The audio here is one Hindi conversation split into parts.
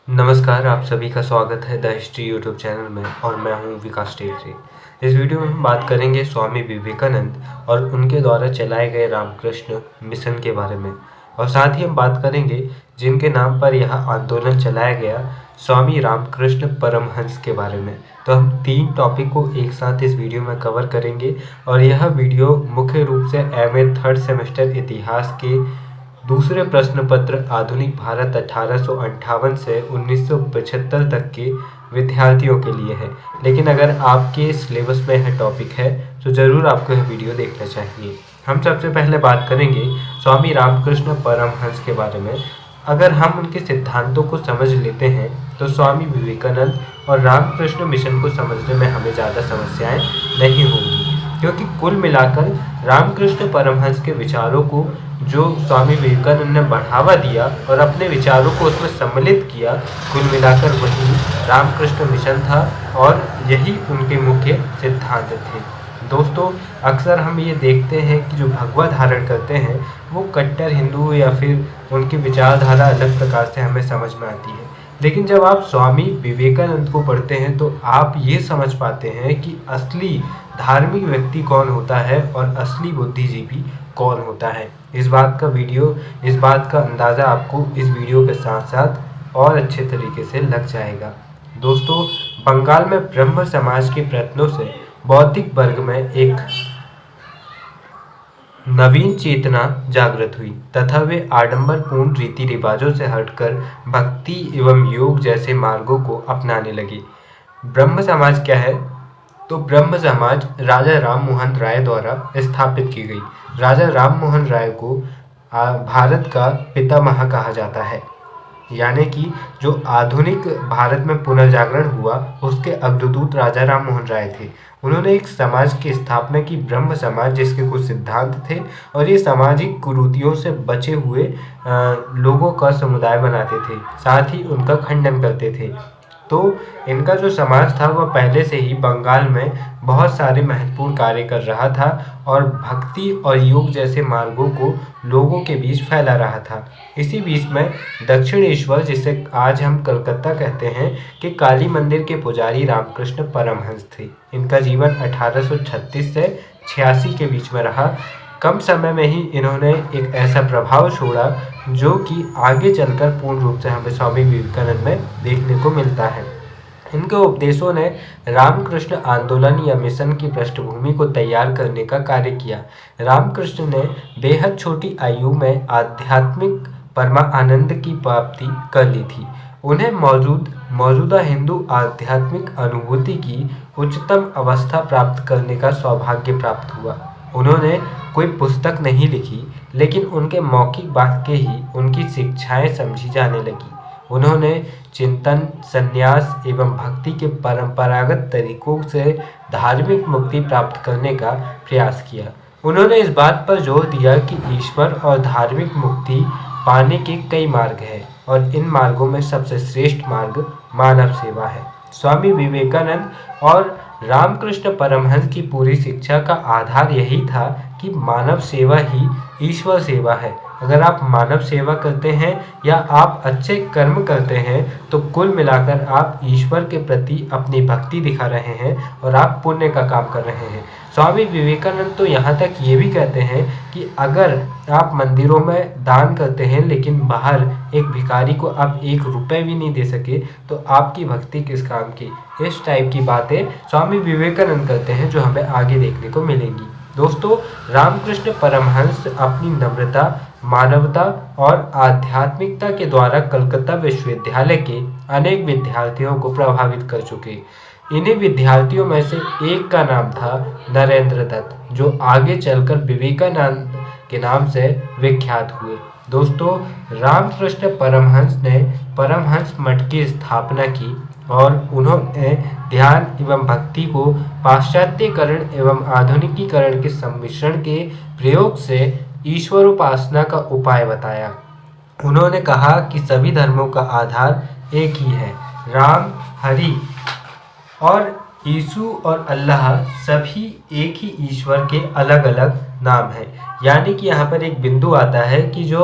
नमस्कार, आप सभी का स्वागत है द हिस्ट्री यूट्यूब चैनल में और मैं हूं विकास टेलरे। इस वीडियो में हम बात करेंगे स्वामी विवेकानंद और उनके द्वारा चलाए गए रामकृष्ण मिशन के बारे में और साथ ही हम बात करेंगे जिनके नाम पर यह आंदोलन चलाया गया, स्वामी रामकृष्ण परमहंस के बारे में। तो हम 3 टॉपिक को एक साथ इस वीडियो में कवर करेंगे और यह वीडियो मुख्य रूप से एमए थर्ड सेमेस्टर इतिहास के दूसरे प्रश्न पत्र आधुनिक भारत 1858 से 1975 तक के विद्यार्थियों के लिए है। लेकिन अगर आपके सिलेबस में यह टॉपिक है तो ज़रूर आपको यह वीडियो देखना चाहिए। हम सबसे पहले बात करेंगे स्वामी रामकृष्ण परमहंस के बारे में। अगर हम उनके सिद्धांतों को समझ लेते हैं तो स्वामी विवेकानंद और रामकृष्ण मिशन को समझने में हमें ज़्यादा समस्याएं नहीं होंगी, क्योंकि कुल मिलाकर रामकृष्ण परमहंस के विचारों को जो स्वामी विवेकानंद ने बढ़ावा दिया और अपने विचारों को उसमें सम्मिलित किया, कुल मिलाकर वही रामकृष्ण मिशन था और यही उनके मुख्य सिद्धांत थे। दोस्तों, अक्सर हम ये देखते हैं कि जो भगवा धारण करते हैं वो कट्टर हिंदू या फिर उनकी विचारधारा अलग प्रकार से हमें समझ में आती है। लेकिन जब आप स्वामी विवेकानंद को पढ़ते हैं तो आप ये समझ पाते हैं कि असली धार्मिक व्यक्ति कौन होता है और असली बुद्धिजीवी कौन होता है। इस बात का अंदाज़ा आपको इस वीडियो के साथ साथ और अच्छे तरीके से लग जाएगा। दोस्तों, बंगाल में ब्रह्म समाज के प्रयत्नों से बौद्धिक वर्ग में एक नवीन चेतना जागृत हुई तथा वे आडंबरपूर्ण रीति रिवाजों से हटकर भक्ति एवं योग जैसे मार्गों को अपनाने लगे। ब्रह्म समाज क्या है? तो ब्रह्म समाज राजा राम मोहन राय द्वारा स्थापित की गई। राजा राम मोहन राय को भारत का पितामह कहा जाता है, यानी कि जो आधुनिक भारत में पुनर्जागरण हुआ उसके अग्रदूत राजा राम मोहन राय थे। उन्होंने एक समाज की स्थापना की, ब्रह्म समाज, जिसके कुछ सिद्धांत थे और ये सामाजिक कुरीतियों से बचे हुए लोगों का समुदाय बनाते थे, साथ ही उनका खंडन करते थे। तो इनका जो समाज था वह पहले से ही बंगाल में बहुत सारे महत्वपूर्ण कार्य कर रहा था और भक्ति और योग जैसे मार्गों को लोगों के बीच फैला रहा था। इसी बीच में दक्षिणेश्वर, जिसे आज हम कलकत्ता कहते हैं, कि काली मंदिर के पुजारी रामकृष्ण परमहंस थे। इनका जीवन 1836 से 86 के बीच में रहा। कम समय में ही इन्होंने एक ऐसा प्रभाव छोड़ा जो कि आगे चलकर पूर्ण रूप से हमें स्वामी विवेकानंद में देखने को मिलता है। इनके उपदेशों ने रामकृष्ण आंदोलन या मिशन की पृष्ठभूमि को तैयार करने का कार्य किया। रामकृष्ण ने बेहद छोटी आयु में आध्यात्मिक परमानंद की प्राप्ति कर ली थी। उन्हें मौजूदा हिंदू आध्यात्मिक अनुभूति की उच्चतम अवस्था प्राप्त करने का सौभाग्य प्राप्त हुआ। उन्होंने कोई पुस्तक नहीं लिखी, लेकिन उनके मौखिक वाक्य ही उनकी शिक्षाएं समझी जाने लगी। उन्होंने चिंतन, संन्यास एवं भक्ति के परंपरागत तरीकों से धार्मिक मुक्ति प्राप्त करने का प्रयास किया। उन्होंने इस बात पर जोर दिया कि ईश्वर और धार्मिक मुक्ति पाने के कई मार्ग हैं और इन मार्गों में सबसे श्रेष्ठ मार्ग मानव सेवा है। स्वामी विवेकानंद और रामकृष्ण परमहंस की पूरी शिक्षा का आधार यही था कि मानव सेवा ही ईश्वर सेवा है। अगर आप मानव सेवा करते हैं या आप अच्छे कर्म करते हैं तो कुल मिलाकर आप ईश्वर के प्रति अपनी भक्ति दिखा रहे हैं और आप पुण्य का काम कर रहे हैं। स्वामी विवेकानंद तो यहाँ तक ये भी कहते हैं कि अगर आप मंदिरों में दान करते हैं लेकिन बाहर एक भिखारी को आप 1 रुपए भी नहीं दे सके तो आपकी भक्ति किस काम की। इस टाइप की बातें स्वामी विवेकानंद करते हैं जो हमें आगे देखने को मिलेंगी। दोस्तों, रामकृष्ण परमहंस अपनी नम्रता, मानवता और आध्यात्मिकता के द्वारा कलकत्ता विश्वविद्यालय के अनेक विद्यार्थियों को प्रभावित कर चुके। इन्हीं विद्यार्थियों में से एक का नाम था नरेंद्र दत्त, जो आगे चलकर विवेकानंद के नाम से विख्यात हुए। दोस्तों, रामकृष्ण परमहंस ने परमहंस मठ की स्थापना की और उन्होंने ध्यान एवं भक्ति को पाश्चात्यकरण एवं आधुनिकीकरण के सम्मिश्रण के प्रयोग से ईश्वर उपासना का उपाय बताया। उन्होंने कहा कि सभी धर्मों का आधार एक ही है, राम, हरि और यीशु और अल्लाह सभी एक ही ईश्वर के अलग अलग नाम हैं। यानी कि यहाँ पर एक बिंदु आता है कि जो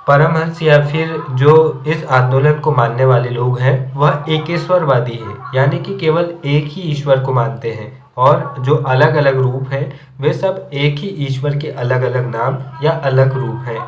परमहंस या फिर जो इस आंदोलन को मानने वाले लोग हैं वह एकेश्वरवादी है, यानी कि केवल एक ही ईश्वर को मानते हैं और जो अलग अलग रूप हैं वे सब एक ही ईश्वर के अलग अलग नाम या अलग रूप हैं।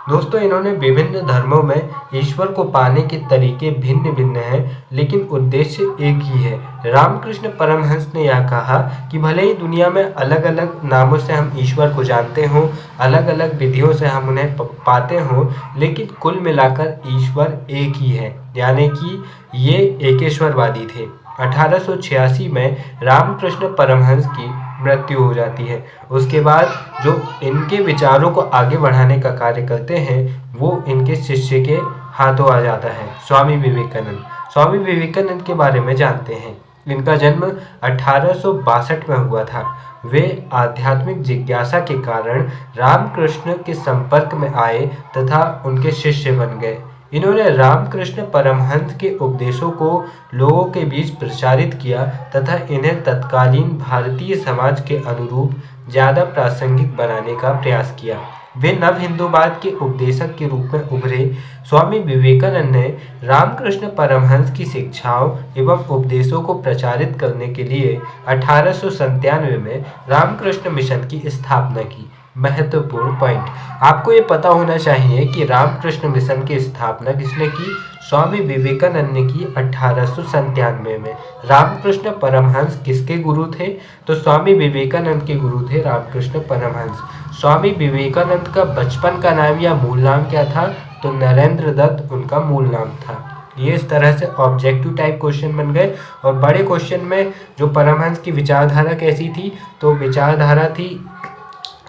दोस्तों, इन्होंने विभिन्न धर्मों में ईश्वर को पाने के तरीके भिन्न भिन्न हैं, लेकिन उद्देश्य एक ही है। रामकृष्ण परमहंस ने यह कहा कि भले ही दुनिया में अलग अलग नामों से हम ईश्वर को जानते हों, अलग अलग विधियों से हम उन्हें पाते हों, लेकिन कुल मिलाकर ईश्वर एक ही है, यानी कि ये एकेश्वरवादी थे। 1886 में रामकृष्ण परमहंस की मृत्यु हो जाती है। उसके बाद जो इनके विचारों को आगे बढ़ाने का कार्य करते हैं वो इनके शिष्य के हाथों आ जाता है, स्वामी विवेकानंद। स्वामी विवेकानंद के बारे में जानते हैं। इनका जन्म 1862 में हुआ था। वे आध्यात्मिक जिज्ञासा के कारण रामकृष्ण के संपर्क में आए तथा उनके शिष्य बन गए। इन्होंने रामकृष्ण परमहंस के उपदेशों को लोगों के बीच प्रचारित किया तथा इन्हें तत्कालीन भारतीय समाज के अनुरूप ज़्यादा प्रासंगिक बनाने का प्रयास किया। वे नव हिंदूवाद के उपदेशक के रूप में उभरे। स्वामी विवेकानंद ने रामकृष्ण परमहंस की शिक्षाओं एवं उपदेशों को प्रचारित करने के लिए 1897 में रामकृष्ण मिशन की स्थापना की। महत्वपूर्ण पॉइंट, आपको ये पता होना चाहिए कि रामकृष्ण मिशन की स्थापना किसने की? स्वामी विवेकानंद ने की 1897 में। रामकृष्ण परमहंस किसके गुरु थे? तो स्वामी विवेकानंद के गुरु थे रामकृष्ण परमहंस। स्वामी विवेकानंद का बचपन का नाम या मूल नाम क्या था? तो नरेंद्र दत्त उनका मूल नाम था। ये इस तरह से ऑब्जेक्टिव टाइप क्वेश्चन बन गए। और बड़े क्वेश्चन में जो परमहंस की विचारधारा कैसी थी, तो विचारधारा थी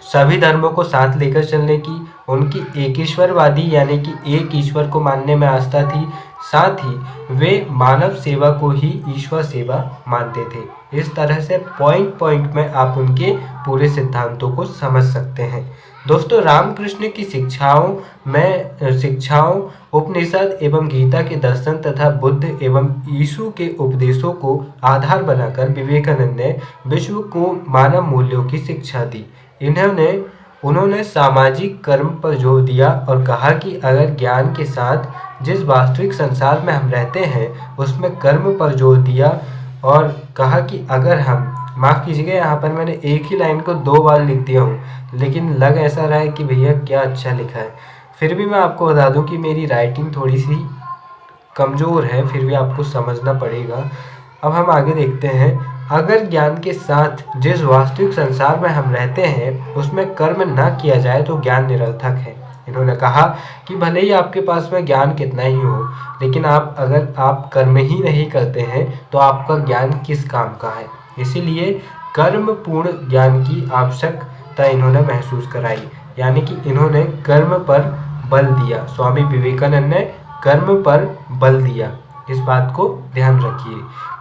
सभी धर्मों को साथ लेकर चलने की। उनकी एकेश्वरवादी यानी कि एक ईश्वर को मानने में आस्था थी। साथ ही वे मानव सेवा को ही ईश्वर सेवा मानते थे। इस तरह से पॉइंट पॉइंट में आप उनके पूरे सिद्धांतों को समझ सकते हैं। दोस्तों, रामकृष्ण की शिक्षाओं उपनिषद एवं गीता के दर्शन तथा बुद्ध एवं यीशु के उपदेशों को आधार बनाकर विवेकानंद ने विश्व को मानव मूल्यों की शिक्षा दी। उन्होंने सामाजिक कर्म पर जोर दिया और कहा कि अगर ज्ञान के साथ जिस वास्तविक संसार में हम रहते हैं उसमें कर्म पर जोर दिया और कहा कि अगर हम, माफ़ कीजिएगा यहाँ पर मैंने एक ही लाइन को 2 बार लिख दिया हूँ, लेकिन लग ऐसा रहा है कि भैया क्या अच्छा लिखा है। फिर भी मैं आपको बता दूँ कि मेरी राइटिंग थोड़ी सी कमज़ोर है, फिर भी आपको समझना पड़ेगा। अब हम आगे देखते हैं। अगर ज्ञान के साथ जिस वास्तविक संसार में हम रहते हैं उसमें कर्म ना किया जाए तो ज्ञान निरर्थक है। इन्होंने कहा कि भले ही आपके पास में ज्ञान कितना ही हो, लेकिन अगर आप कर्म ही नहीं करते हैं तो आपका ज्ञान किस काम का है। इसीलिए कर्म पूर्ण ज्ञान की आवश्यकता इन्होंने महसूस कराई, यानी कि इन्होंने कर्म पर बल दिया। स्वामी विवेकानंद ने कर्म पर बल दिया, इस बात को ध्यान रखिए।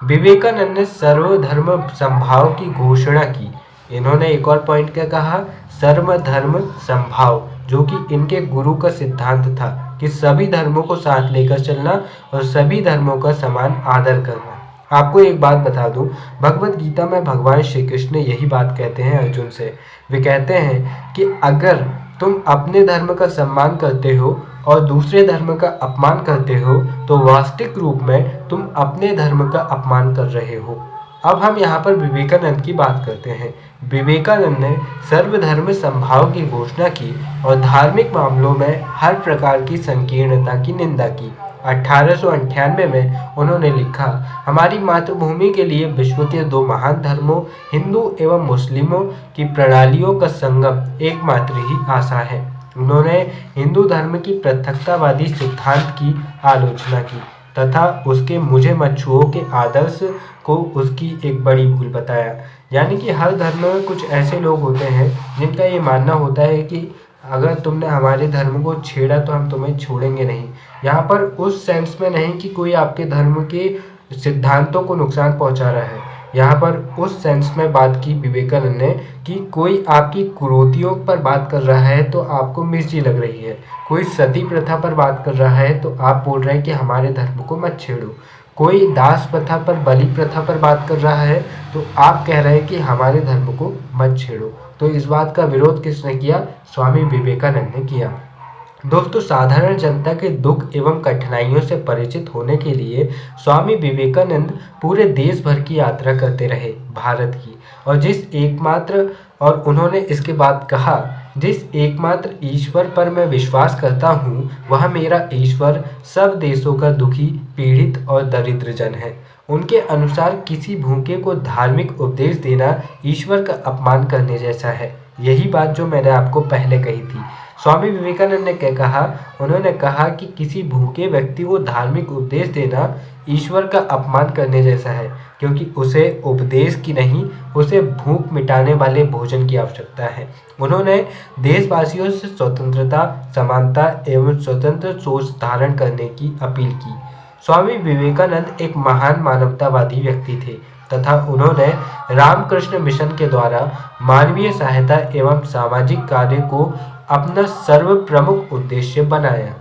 विवेकानंद ने सर्वधर्म समभाव की घोषणा की। इन्होंने एक और पॉइंट क्या कहा? सर्वधर्म समभाव, जो कि इनके गुरु का सिद्धांत था कि सभी धर्मों को साथ लेकर चलना और सभी धर्मों का समान आदर करना। आपको एक बात बता दूं, भगवत गीता में भगवान श्री कृष्ण यही बात कहते हैं अर्जुन से। वे कहते हैं कि अगर तुम अपने धर्म का सम्मान करते हो और दूसरे धर्म का अपमान करते हो तो वास्तविक रूप में तुम अपने धर्म का अपमान कर रहे हो। अब हम यहाँ पर विवेकानंद की बात करते हैं। विवेकानंद ने सर्वधर्म समभाव की घोषणा की और धार्मिक मामलों में हर प्रकार की संकीर्णता की निंदा की। 1898 में उन्होंने लिखा, हमारी मातृभूमि के लिए विश्व के 2 महान धर्मों हिंदू एवं मुस्लिमों की प्रणालियों का संगम एकमात्र ही आशा है। उन्होंने हिंदू धर्म की पृथकतावादी सिद्धांत की आलोचना की तथा उसके मुझे मत छुओ के आदर्श को उसकी एक बड़ी भूल बताया। यानी कि हर धर्म में कुछ ऐसे लोग होते हैं जिनका ये मानना होता है कि अगर तुमने हमारे धर्म को छेड़ा तो हम तुम्हें छोड़ेंगे नहीं। यहाँ पर उस सेंस में नहीं कि कोई आपके धर्म के सिद्धांतों को नुकसान पहुँचा रहा है। यहाँ पर उस सेंस में बात की विवेकानंद ने कि कोई आपकी कुरीतियों पर बात कर रहा है तो आपको मिर्ची लग रही है, कोई सती प्रथा पर बात कर रहा है तो आप बोल रहे हैं कि हमारे धर्म को मत छेड़ो, कोई दास प्रथा पर, बलि प्रथा पर बात कर रहा है तो आप कह रहे हैं कि हमारे धर्म को मत छेड़ो। तो इस बात का विरोध किसने किया? स्वामी विवेकानंद ने किया। दोस्तों, साधारण जनता के दुख एवं कठिनाइयों से परिचित होने के लिए स्वामी विवेकानंद पूरे देश भर की यात्रा करते रहे भारत की। और उन्होंने इसके बाद कहा, जिस एकमात्र ईश्वर पर मैं विश्वास करता हूँ वह मेरा ईश्वर सब देशों का दुखी, पीड़ित और दरिद्र जन है। उनके अनुसार किसी भूखे को धार्मिक उपदेश देना ईश्वर का अपमान करने जैसा है। यही बात जो मैंने आपको पहले कही थी। स्वामी विवेकानंद ने क्या कहा? उन्होंने कहा कि किसी भूखे व्यक्ति को धार्मिक उपदेश देना ईश्वर का अपमान करने जैसा है, क्योंकि उसे उपदेश की नहीं, उसे भूख मिटाने वाले भोजन की आवश्यकता है। उन्होंने देशवासियों से स्वतंत्रता, समानता एवं स्वतंत्र सोच धारण करने की अपील की। स्वामी विवेकानंद एक महान मानवतावादी व्यक्ति थे तथा उन्होंने रामकृष्ण मिशन के द्वारा मानवीय सहायता एवं सामाजिक कार्य को अपना सर्व प्रमुख उद्देश्य बनाया।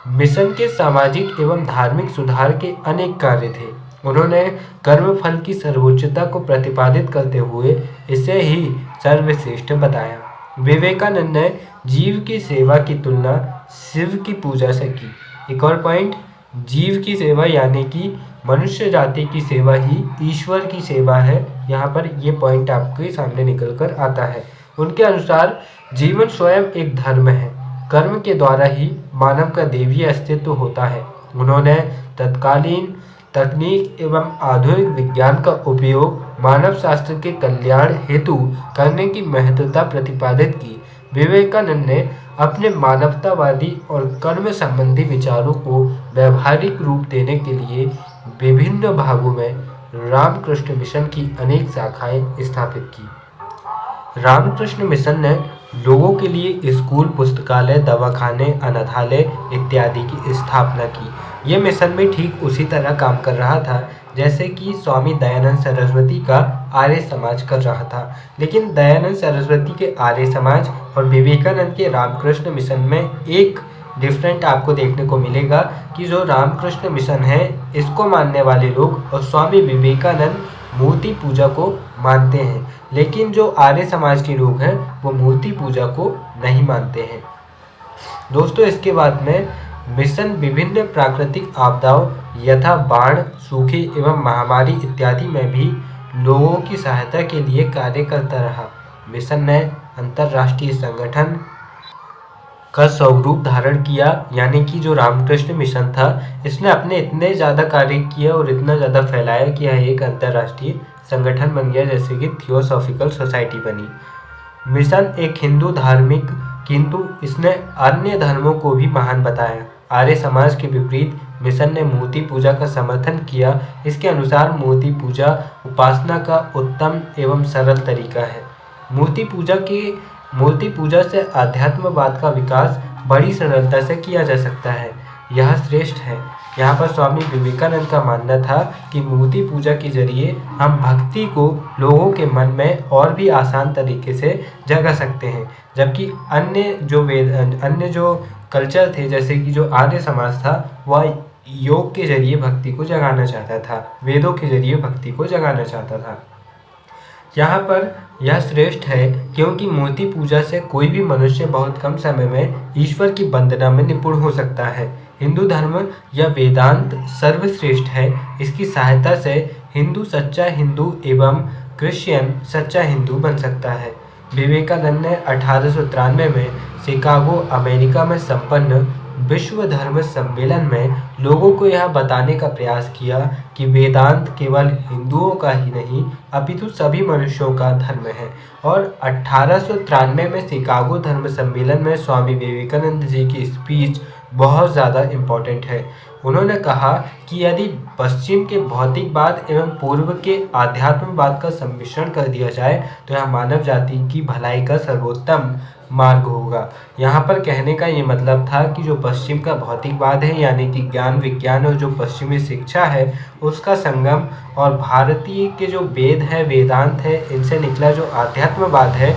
मिशन के सामाजिक एवं धार्मिक सुधार के अनेक कार्य थे। उन्होंने कर्मफल की सर्वोच्चता को प्रतिपादित करते हुए इसे ही सर्वश्रेष्ठ बताया। विवेकानंद ने जीव की सेवा की तुलना शिव की पूजा से की। एक और पॉइंट, जीव की सेवा यानी कि मनुष्य जाति की सेवा ही ईश्वर की सेवा है। यहाँ पर ये पॉइंट आपके सामने निकल कर आता है। उनके अनुसार जीवन स्वयं एक धर्म है। कर्म के द्वारा ही मानव का दैवीय अस्तित्व होता है। उन्होंने तत्कालीन तकनीक एवं आधुनिक विज्ञान का उपयोग मानव शास्त्र के कल्याण हेतु करने की महत्वता प्रतिपादित की। विवेकानंद ने अपने मानवतावादी और कर्म संबंधी विचारों को व्यावहारिक रूप देने के लिए विभिन्न भागों में रामकृष्ण मिशन की अनेक शाखाएं स्थापित की। रामकृष्ण मिशन ने लोगों के लिए स्कूल, पुस्तकालय, दवाखाने, अनाथालय इत्यादि की स्थापना की। ये मिशन भी ठीक उसी तरह काम कर रहा था जैसे कि स्वामी दयानंद सरस्वती का आर्य समाज कर रहा था। लेकिन दयानंद सरस्वती के आर्य समाज और विवेकानंद के रामकृष्ण मिशन में एक डिफरेंट आपको देखने को मिलेगा कि जो रामकृष्ण मिशन है इसको मानने वाले लोग और स्वामी विवेकानंद मूर्ति पूजा को मानते हैं, लेकिन जो आर्य समाज के लोग हैं वो मूर्ति पूजा को नहीं मानते हैं। दोस्तों, इसके बाद में मिशन विभिन्न प्राकृतिक आपदाओं यथा बाढ़, सूखे एवं महामारी इत्यादि में भी लोगों की सहायता के लिए कार्य करता रहा। मिशन ने अंतर्राष्ट्रीय संगठन का स्वरूप धारण किया, यानी कि जो रामकृष्ण मिशन था इसने अपने इतने ज़्यादा कार्य किया और इतना ज़्यादा फैलाया कि यह एक अंतर्राष्ट्रीय संगठन बन गया, जैसे कि थियोसॉफिकल सोसाइटी बनी। मिशन एक हिंदू धार्मिक, किंतु इसने अन्य धर्मों को भी महान बताया। आर्य समाज के विपरीत मिशन ने मूर्ति पूजा का समर्थन किया। इसके अनुसार मूर्ति पूजा उपासना का उत्तम एवं सरल तरीका है। मूर्ति पूजा से अध्यात्मवाद का विकास बड़ी सरलता से किया जा सकता है। यह श्रेष्ठ है। यहाँ पर स्वामी विवेकानंद का मानना था कि मूर्ति पूजा के जरिए हम भक्ति को लोगों के मन में और भी आसान तरीके से जगा सकते हैं, जबकि अन्य जो कल्चर थे जैसे कि जो आर्य समाज था वह योग के जरिए भक्ति को जगाना चाहता था, वेदों के जरिए भक्ति को जगाना चाहता था। यहाँ पर यह श्रेष्ठ है क्योंकि मूर्ति पूजा से कोई भी मनुष्य बहुत कम समय में ईश्वर की वंदना में निपुण हो सकता है। हिंदू धर्म या वेदांत सर्वश्रेष्ठ है। इसकी सहायता से हिंदू सच्चा हिंदू एवं क्रिश्चियन सच्चा हिंदू बन सकता है। विवेकानंद ने 1893 में शिकागो, अमेरिका में संपन्न विश्व धर्म सम्मेलन में लोगों को यह बताने का प्रयास किया कि वेदांत केवल हिंदुओं का ही नहीं अपितु सभी मनुष्यों का धर्म है। और 1893 में शिकागो धर्म सम्मेलन में स्वामी विवेकानंद जी की स्पीच बहुत ज़्यादा इम्पोर्टेंट है। उन्होंने कहा कि यदि पश्चिम के भौतिकवाद एवं पूर्व के आध्यात्मवाद का सम्मिश्रण कर दिया जाए तो यह मानव जाति की भलाई का सर्वोत्तम मार्ग होगा। यहाँ पर कहने का ये मतलब था कि जो पश्चिम का भौतिकवाद है यानी कि ज्ञान विज्ञान और जो पश्चिमी शिक्षा है उसका संगम और भारतीय के जो वेद है, वेदांत है, इनसे निकला जो आध्यात्मवाद है,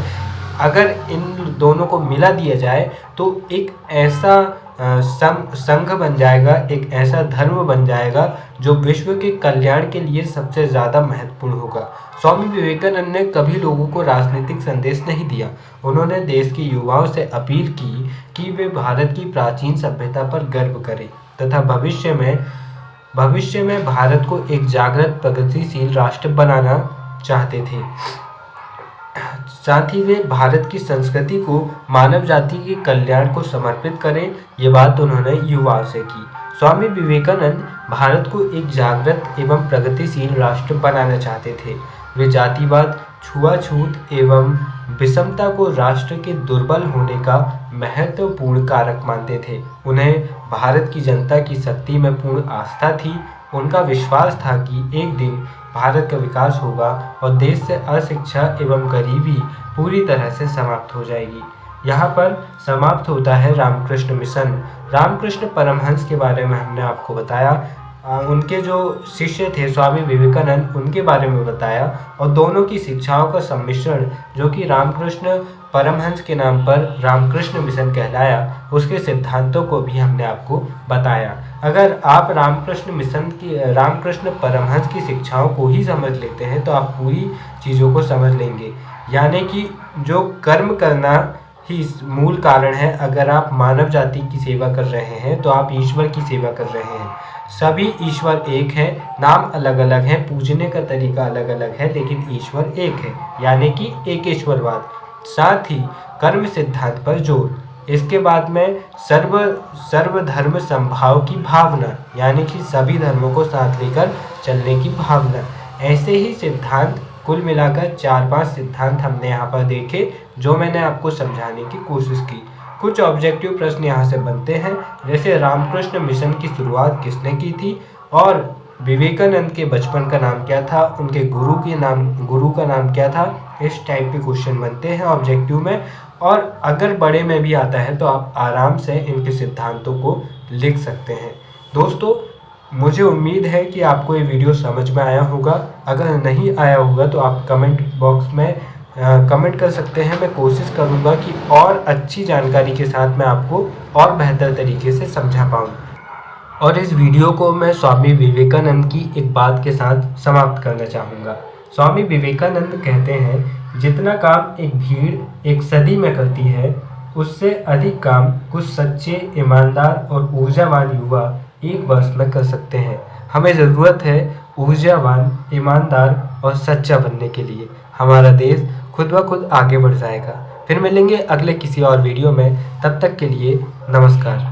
अगर इन दोनों को मिला दिया जाए तो एक ऐसा संघ बन जाएगा, एक ऐसा धर्म बन जाएगा जो विश्व के कल्याण के लिए सबसे ज़्यादा महत्वपूर्ण होगा। स्वामी विवेकानंद ने कभी लोगों को राजनीतिक संदेश नहीं दिया। उन्होंने देश के युवाओं से अपील की कि वे भारत की प्राचीन सभ्यता पर गर्व करें तथा भविष्य में भारत को एक जागृत प्रगतिशील राष्ट्र बनाना चाहते थे। साथ ही वे भारत की संस्कृति को मानव जाति के कल्याण को समर्पित करें, ये बात उन्होंने युवाओं से की। स्वामी विवेकानंद भारत को एक जागृत एवं प्रगतिशील राष्ट्र बनाना चाहते थे। वे जातिवाद, छुआछूत एवं विषमता को राष्ट्र के दुर्बल होने का महत्वपूर्ण कारक मानते थे। उन्हें भारत की जनता की शक्ति में पूर्ण आस्था थी। उनका विश्वास था कि एक दिन भारत का विकास होगा और देश से अशिक्षा एवं गरीबी पूरी तरह से समाप्त हो जाएगी। यहाँ पर समाप्त होता है रामकृष्ण मिशन। रामकृष्ण परमहंस के बारे में हमने आपको बताया, उनके जो शिष्य थे स्वामी विवेकानंद, उनके बारे में बताया और दोनों की शिक्षाओं का सम्मिश्रण जो कि रामकृष्ण परमहंस के नाम पर रामकृष्ण मिशन कहलाया, उसके सिद्धांतों को भी हमने आपको बताया। अगर आप रामकृष्ण परमहंस की शिक्षाओं को ही समझ लेते हैं तो आप पूरी चीज़ों को समझ लेंगे। यानी कि जो कर्म करना ही मूल कारण है। अगर आप मानव जाति की सेवा कर रहे हैं तो आप ईश्वर की सेवा कर रहे हैं। सभी ईश्वर एक है, नाम अलग अलग हैं, पूजने का तरीका अलग अलग है, लेकिन ईश्वर एक है, यानी कि एकेश्वरवाद। साथ ही कर्म सिद्धांत पर जोर। इसके बाद में सर्वधर्म समभाव की भावना, यानी कि सभी धर्मों को साथ लेकर चलने की भावना। ऐसे ही सिद्धांत कुल मिलाकर 4-5 सिद्धांत हमने यहाँ पर देखे जो मैंने आपको समझाने की कोशिश की। कुछ ऑब्जेक्टिव प्रश्न यहाँ से बनते हैं, जैसे रामकृष्ण मिशन की शुरुआत किसने की थी और विवेकानंद के बचपन का नाम क्या था, उनके गुरु का नाम क्या था। इस टाइप के क्वेश्चन बनते हैं ऑब्जेक्टिव में। और अगर बड़े में भी आता है तो आप आराम से इनके सिद्धांतों को लिख सकते हैं। दोस्तों, मुझे उम्मीद है कि आपको ये वीडियो समझ में आया होगा। अगर नहीं आया होगा तो आप कमेंट बॉक्स में कमेंट कर सकते हैं। मैं कोशिश करूँगा कि और अच्छी जानकारी के साथ मैं आपको और बेहतर तरीके से समझा पाऊँ। और इस वीडियो को मैं स्वामी विवेकानंद की एक बात के साथ समाप्त करना चाहूँगा। स्वामी विवेकानंद कहते हैं, जितना काम एक भीड़ एक सदी में करती है, उससे अधिक काम कुछ सच्चे, ईमानदार और ऊर्जावान युवा एक वर्ष में कर सकते हैं। हमें ज़रूरत है ऊर्जावान, ईमानदार और सच्चा बनने के लिए। हमारा देश खुद ब खुद आगे बढ़ जाएगा। फिर मिलेंगे अगले किसी और वीडियो में। तब तक के लिए नमस्कार।